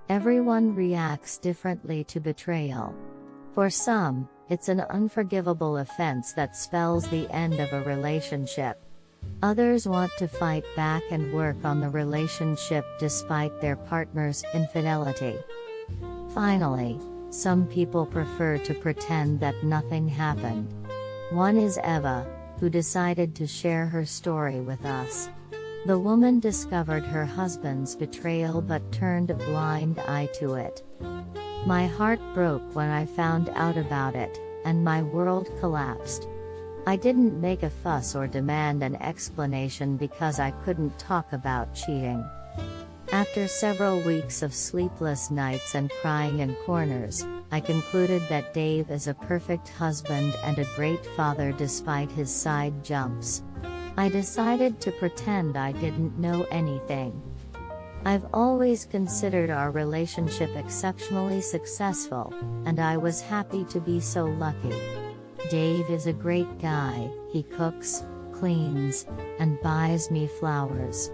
Everyone reacts differently to betrayal. For some, it's an unforgivable offense that spells the end of a relationship. Others want to fight back and work on the relationship despite their partner's infidelity. Finally, some people prefer to pretend that nothing happened. One is Eva, who decided to share her story with us. The woman discovered her husband's betrayal but turned a blind eye to it. My heart broke when I found out about it, and my world collapsed. I didn't make a fuss or demand an explanation because I couldn't talk about cheating. After several weeks of sleepless nights and crying in corners, I concluded that Dave is a perfect husband and a great father despite his side jumps. I decided to pretend I didn't know anything. I've always considered our relationship exceptionally successful, and I was happy to be so lucky. Dave is a great guy. He cooks, cleans, and buys me flowers.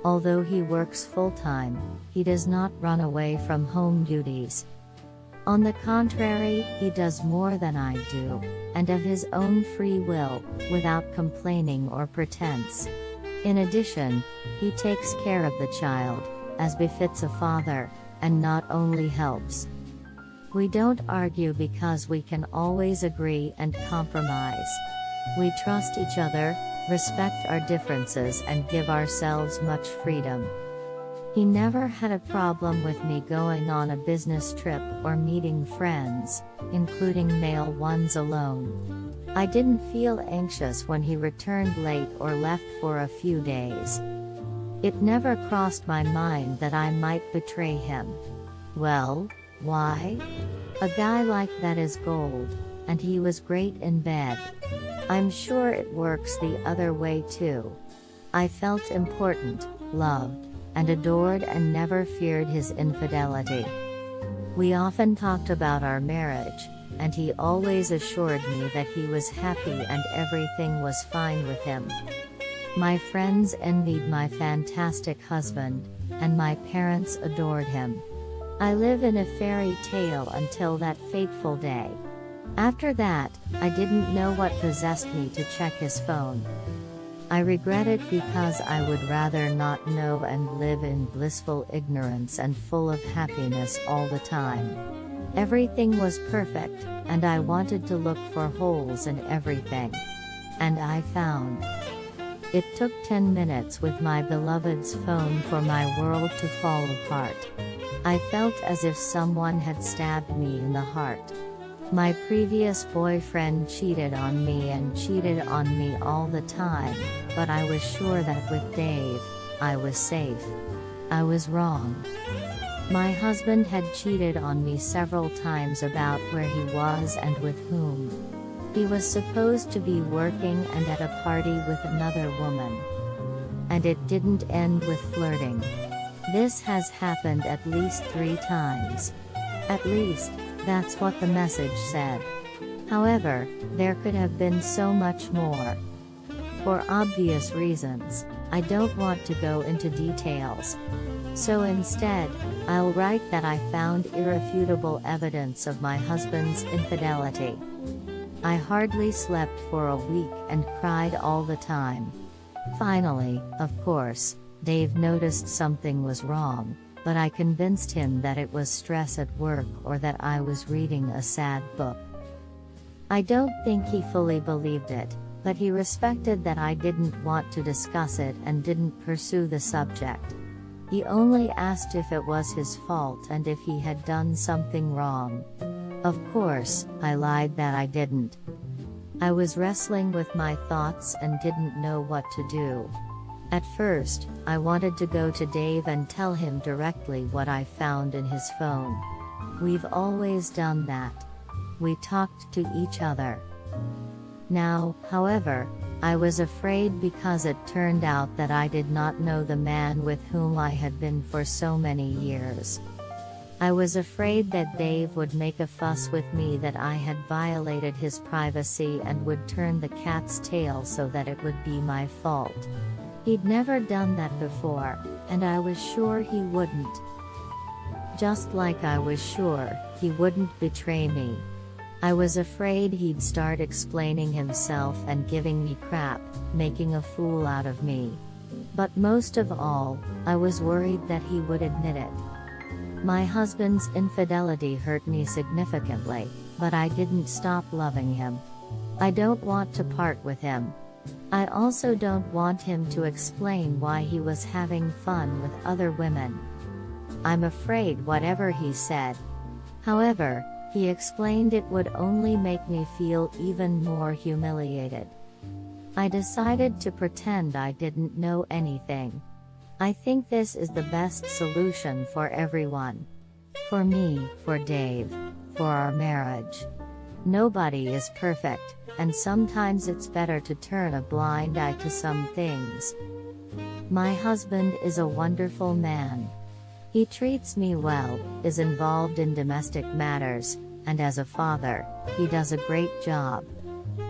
Although he works full-time, he does not run away from home duties. On the contrary, he does more than I do, and of his own free will, without complaining or pretense. In addition, he takes care of the child, as befits a father, and not only helps. We don't argue because we can always agree and compromise. We trust each other, respect our differences and give ourselves much freedom. He never had a problem with me going on a business trip or meeting friends, including male ones alone. I didn't feel anxious when he returned late or left for a few days. It never crossed my mind that I might betray him. Well, why? A guy like that is gold, and he was great in bed. I'm sure it works the other way too. I felt important, loved, and adored and never feared his infidelity. We often talked about our marriage, and he always assured me that he was happy and everything was fine with him. My friends envied my fantastic husband, and my parents adored him. I live in a fairy tale until that fateful day. After that, I didn't know what possessed me to check his phone. I regret it because I would rather not know and live in blissful ignorance and full of happiness all the time. Everything was perfect, and I wanted to look for holes in everything. And I found. It took 10 minutes with my beloved's phone for my world to fall apart. I felt as if someone had stabbed me in the heart. My previous boyfriend cheated on me and cheated on me all the time, but I was sure that with Dave, I was safe. I was wrong. My husband had cheated on me several times about where he was and with whom. He was supposed to be working and at a party with another woman. And it didn't end with flirting. This has happened at least 3 times. At least, that's what the message said. However, there could have been so much more. For obvious reasons, I don't want to go into details. So instead, I'll write that I found irrefutable evidence of my husband's infidelity. I hardly slept for a week and cried all the time. Finally, of course, Dave noticed something was wrong, but I convinced him that it was stress at work or that I was reading a sad book. I don't think he fully believed it, but he respected that I didn't want to discuss it and didn't pursue the subject. He only asked if it was his fault and if he had done something wrong. Of course, I lied that I didn't. I was wrestling with my thoughts and didn't know what to do. At first, I wanted to go to Dave and tell him directly what I found in his phone. We've always done that. We talked to each other. Now, however, I was afraid because it turned out that I did not know the man with whom I had been for so many years. I was afraid that Dave would make a fuss with me that I had violated his privacy and would turn the cat's tail so that it would be my fault. He'd never done that before, and I was sure he wouldn't. Just like I was sure he wouldn't betray me. I was afraid he'd start explaining himself and giving me crap, making a fool out of me. But most of all, I was worried that he would admit it. My husband's infidelity hurt me significantly, but I didn't stop loving him. I don't want to part with him. I also don't want him to explain why he was having fun with other women. I'm afraid whatever he said. However, he explained it would only make me feel even more humiliated. I decided to pretend I didn't know anything. I think this is the best solution for everyone. For me, for Dave, for our marriage. Nobody is perfect, and sometimes it's better to turn a blind eye to some things. My husband is a wonderful man. He treats me well, is involved in domestic matters, and as a father, he does a great job.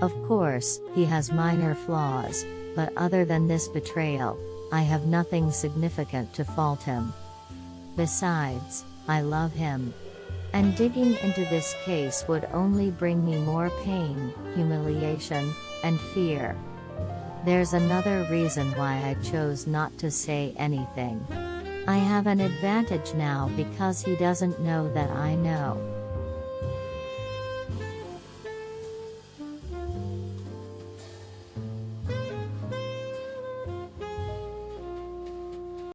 Of course, he has minor flaws, but other than this betrayal, I have nothing significant to fault him. Besides, I love him. And digging into this case would only bring me more pain, humiliation, and fear. There's another reason why I chose not to say anything. I have an advantage now because he doesn't know that I know.